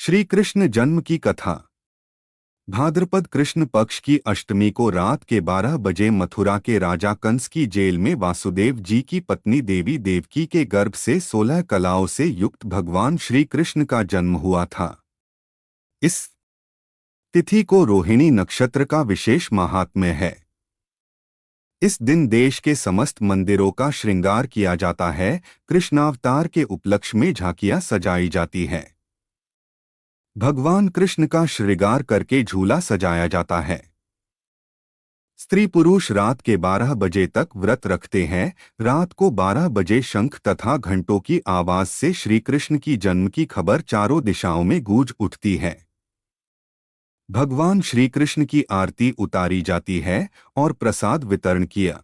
श्री कृष्ण जन्म की कथा। भाद्रपद कृष्ण पक्ष की अष्टमी को रात के 12 बजे मथुरा के राजा कंस की जेल में वासुदेव जी की पत्नी देवी देवकी के गर्भ से 16 कलाओं से युक्त भगवान श्री कृष्ण का जन्म हुआ था। इस तिथि को रोहिणी नक्षत्र का विशेष महात्म्य है। इस दिन देश के समस्त मंदिरों का श्रृंगार किया जाता है। कृष्णावतार के उपलक्ष्य में झांकियां सजाई जाती हैं। भगवान कृष्ण का श्रृंगार करके झूला सजाया जाता है। स्त्री पुरुष रात के 12 बजे तक व्रत रखते हैं। रात को 12 बजे शंख तथा घंटों की आवाज से श्री कृष्ण की जन्म की खबर चारों दिशाओं में गूंज उठती है। भगवान श्री कृष्ण की आरती उतारी जाती है और प्रसाद वितरण किया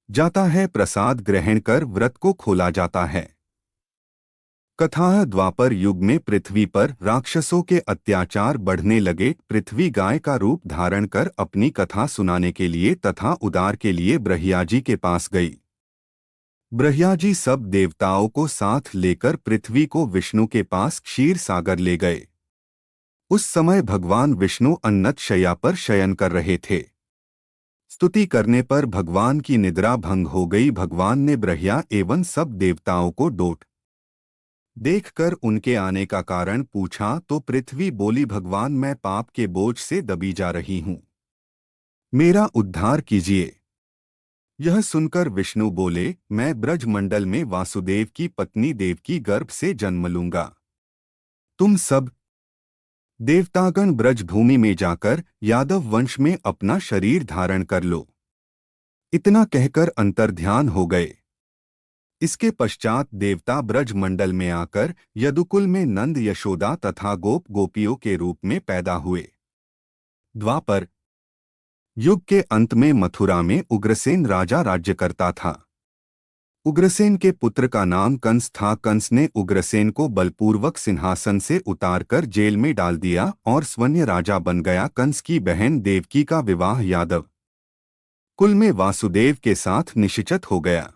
जाता है। प्रसाद ग्रहण कर व्रत को खोला जाता है। कथा द्वापर युग में पृथ्वी पर राक्षसों के अत्याचार बढ़ने लगे। पृथ्वी गाय का रूप धारण कर अपनी कथा सुनाने के लिए तथा उद्धार के लिए ब्रह्माजी के पास गई। ब्रह्माजी सब देवताओं को साथ लेकर पृथ्वी को विष्णु के पास क्षीर सागर ले गए। उस समय भगवान विष्णु अन्नत शैया पर शयन कर रहे थे। स्तुति करने पर भगवान की निद्रा भंग हो गई। भगवान ने ब्रह्मा एवं सब देवताओं को डोट देखकर उनके आने का कारण पूछा तो पृथ्वी बोली, भगवान मैं पाप के बोझ से दबी जा रही हूं, मेरा उद्धार कीजिए। यह सुनकर विष्णु बोले, मैं ब्रजमंडल में वासुदेव की पत्नी देवकी गर्भ से जन्म लूंगा। तुम सब देवतागण ब्रजभूमि में जाकर यादव वंश में अपना शरीर धारण कर लो। इतना कहकर अंतर्ध्यान हो गए। इसके पश्चात देवता ब्रजमंडल में आकर यदुकुल में नंद यशोदा तथा गोप गोपियों के रूप में पैदा हुए। द्वापर युग के अंत में मथुरा में उग्रसेन राजा राज्य करता था। उग्रसेन के पुत्र का नाम कंस था। कंस ने उग्रसेन को बलपूर्वक सिंहासन से उतारकर जेल में डाल दिया और स्वयं राजा बन गया। कंस की बहन देवकी का विवाह यादव कुल में वासुदेव के साथ निश्चित हो गया।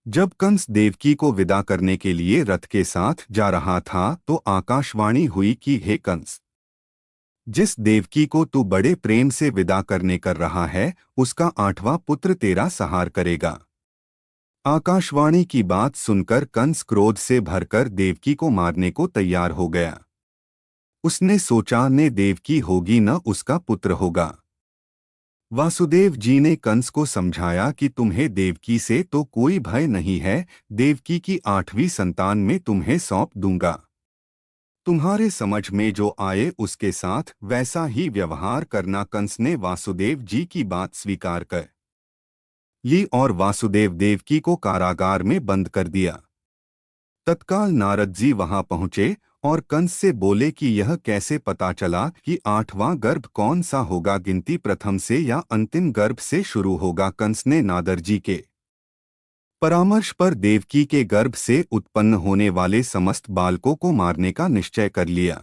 जब कंस देवकी को विदा करने के लिए रथ के साथ जा रहा था तो आकाशवाणी हुई कि हे कंस, जिस देवकी को तू बड़े प्रेम से विदा करने कर रहा है उसका 8वां पुत्र तेरा सहार करेगा। आकाशवाणी की बात सुनकर कंस क्रोध से भरकर देवकी को मारने को तैयार हो गया। उसने सोचा ने देवकी होगी न उसका पुत्र होगा। वासुदेव जी ने कंस को समझाया कि तुम्हें देवकी से तो कोई भय नहीं है, देवकी की 8वीं संतान में तुम्हें सौंप दूंगा। तुम्हारे समझ में जो आए उसके साथ वैसा ही व्यवहार करना। कंस ने वासुदेव जी की बात स्वीकार कर ली और वासुदेव देवकी को कारागार में बंद कर दिया। तत्काल नारद जी वहां पहुंचे और कंस से बोले कि यह कैसे पता चला कि 8वां गर्भ कौन सा होगा, गिनती प्रथम से या अंतिम गर्भ से शुरू होगा। कंस ने नारद जी के परामर्श पर देवकी के गर्भ से उत्पन्न होने वाले समस्त बालकों को मारने का निश्चय कर लिया।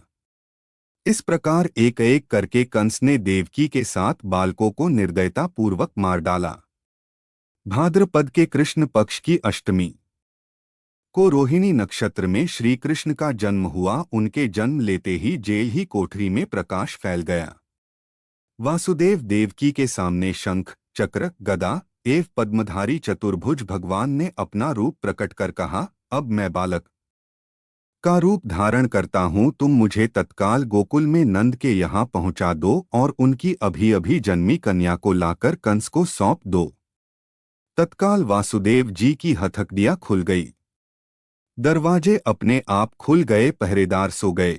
इस प्रकार एक एक करके कंस ने देवकी के 7 बालकों को निर्दयता पूर्वक मार डाला। भाद्रपद के कृष्ण पक्ष की अष्टमी को रोहिणी नक्षत्र में श्री कृष्ण का जन्म हुआ। उनके जन्म लेते ही जेल ही कोठरी में प्रकाश फैल गया। वासुदेव देवकी के सामने शंख चक्र गदा एवं पद्मधारी चतुर्भुज भगवान ने अपना रूप प्रकट कर कहा, अब मैं बालक का रूप धारण करता हूँ। तुम मुझे तत्काल गोकुल में नंद के यहाँ पहुँचा दो और उनकी अभी अभी जन्मी कन्या को लाकर कंस को सौंप दो। तत्काल वासुदेव जी की हथकड़ियाँ खुल गई। दरवाजे अपने आप खुल गए। पहरेदार सो गए।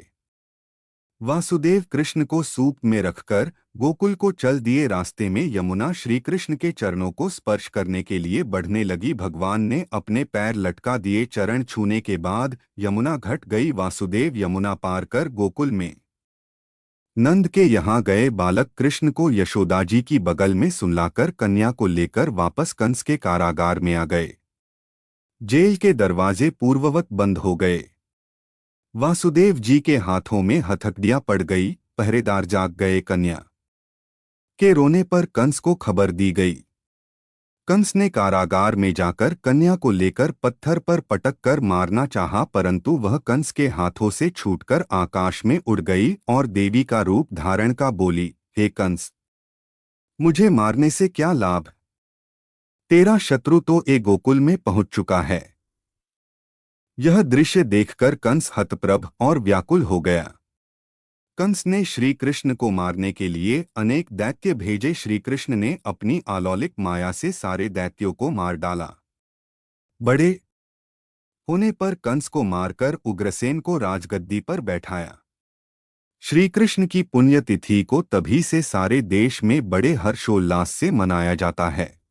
वासुदेव कृष्ण को सूप में रखकर गोकुल को चल दिए। रास्ते में यमुना श्री कृष्ण के चरणों को स्पर्श करने के लिए बढ़ने लगी। भगवान ने अपने पैर लटका दिए। चरण छूने के बाद यमुना घट गई। वासुदेव यमुना पार कर गोकुल में नंद के यहाँ गए। बालक कृष्ण को यशोदा जी की बगल में सुलाकर कन्या को लेकर वापस कंस के कारागार में आ गए। जेल के दरवाजे पूर्ववत बंद हो गए। वासुदेव जी के हाथों में हथकड़ियां पड़ गई। पहरेदार जाग गए। कन्या के रोने पर कंस को खबर दी गई। कंस ने कारागार में जाकर कन्या को लेकर पत्थर पर पटक कर मारना चाहा, परंतु वह कंस के हाथों से छूटकर आकाश में उड़ गई और देवी का रूप धारण का बोली, हे कंस, मुझे मारने से क्या लाभ? तेरा शत्रु तो ए गोकुल में पहुंच चुका है। यह दृश्य देखकर कंस हतप्रभ और व्याकुल हो गया। कंस ने श्री कृष्ण को मारने के लिए अनेक दैत्य भेजे। श्री कृष्ण ने अपनी अलौकिक माया से सारे दैत्यों को मार डाला। बड़े होने पर कंस को मारकर उग्रसेन को राजगद्दी पर बैठाया। श्री कृष्ण की पुण्यतिथि को तभी से सारे देश में बड़े हर्षोल्लास से मनाया जाता है।